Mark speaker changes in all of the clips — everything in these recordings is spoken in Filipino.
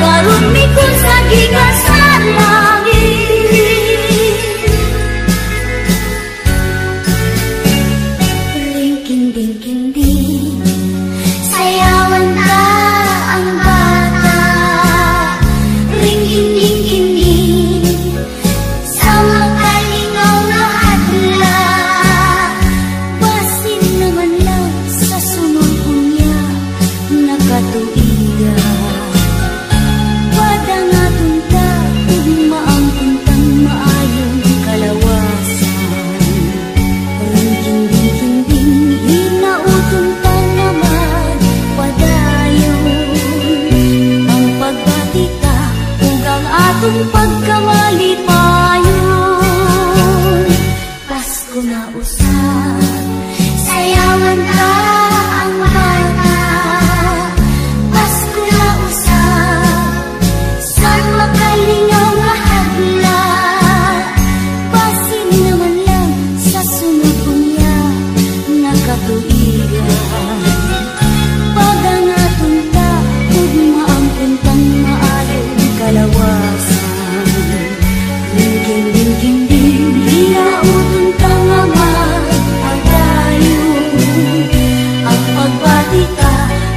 Speaker 1: karon mikon sa gikan sa langit. Ringking-ding-king-ding, sayawan ta ang bata. Ringking-ding-king-ding, sa makalingaw na hadla. Basin naman lang sa sunod kunya nakatuiga. Wada nga tunta, ugmaang tuntang maayong kalawasan. Ringking-ding-king-ding, hinauton ta naman padayon. Ang pagbati ka, ug ang atong pagkamalipayon. Pasko na usab, sayawan ta ang bata. Pasko na usab, san makalingaw nga hadla. Basin naman lang sa sunod kunya nakatuiga. Pada nga tunta, ugmaang puntang maayong kalawasan. Ringking-ding-king-ding, hinauton ta nga magpadayon. Ang pagbati ka,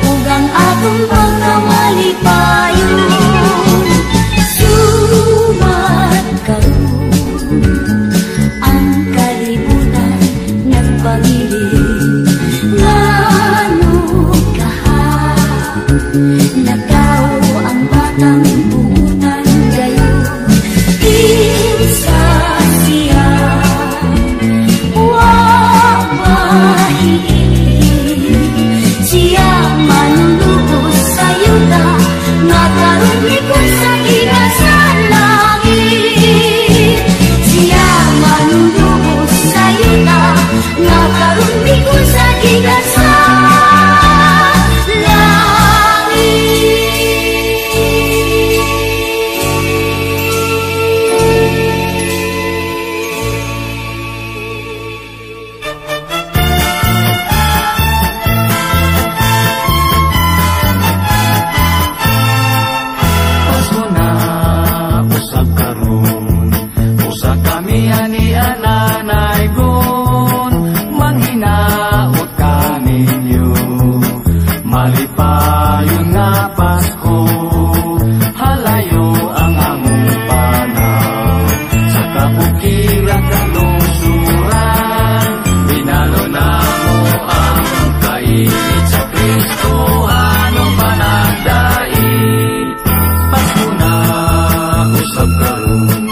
Speaker 1: ug ang atong pagkamalipayon. Sumat karon, ang kalibutan nagpangilin. Ngano kaha, nagtao ang batang buutan gayon. Kinsa siya, wa mahiin. Siya manlubos sa yuta, nga karon mikon sa gikan sa langit. Siya manlubos sa yuta, nga karon mikon sa gikan sa langit.
Speaker 2: Pasko na usab karon, usa kami ani ananay gon. Manghinaot kaninyo, malipayon nga Pasko. Halayo ang among panaw, sa kabukiran kalungsuran. Binalo na mo ang kainit sa Kristo, anong panagdait. Pasko na usab karon,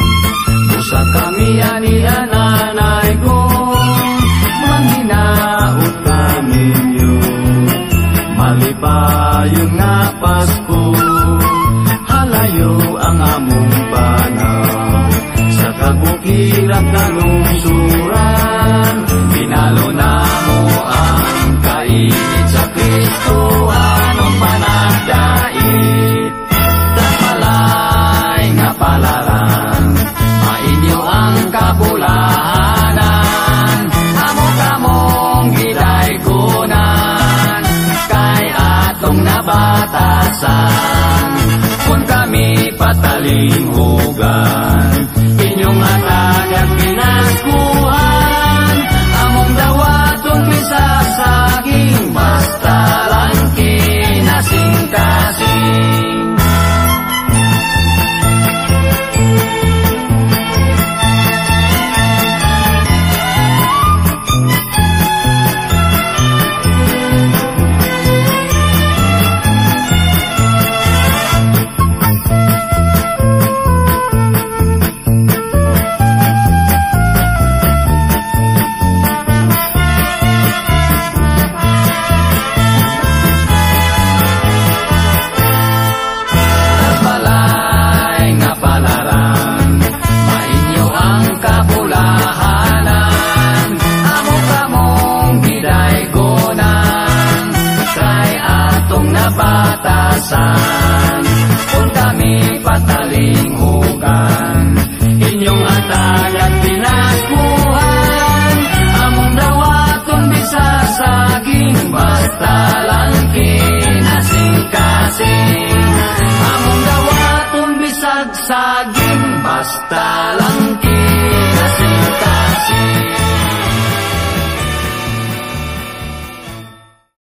Speaker 2: usa kami ani ananay gon. Manghinaot kaninyo, malipayon nga Pasko. Halayo ang among panaw, sa kabukiran kalungsuran. Binalo na mo ang kainit sa Kristo, anong panagdait. Tapalay nga palaran, mainyo ang kabulahanan. Amo-kamong gidaygunan, kay atong nabatasan. Kung kami patalinghugan, inyong atagag pinaskuhan. Among dawaton misasaging, basta lang kinasing-kasing. batasan. Kung kami patalinghugan, inyong atag at pinaskuhan. Among dawaton bisasaging, basta lang kinasing-kasing. Among dawaton magsaging basta lang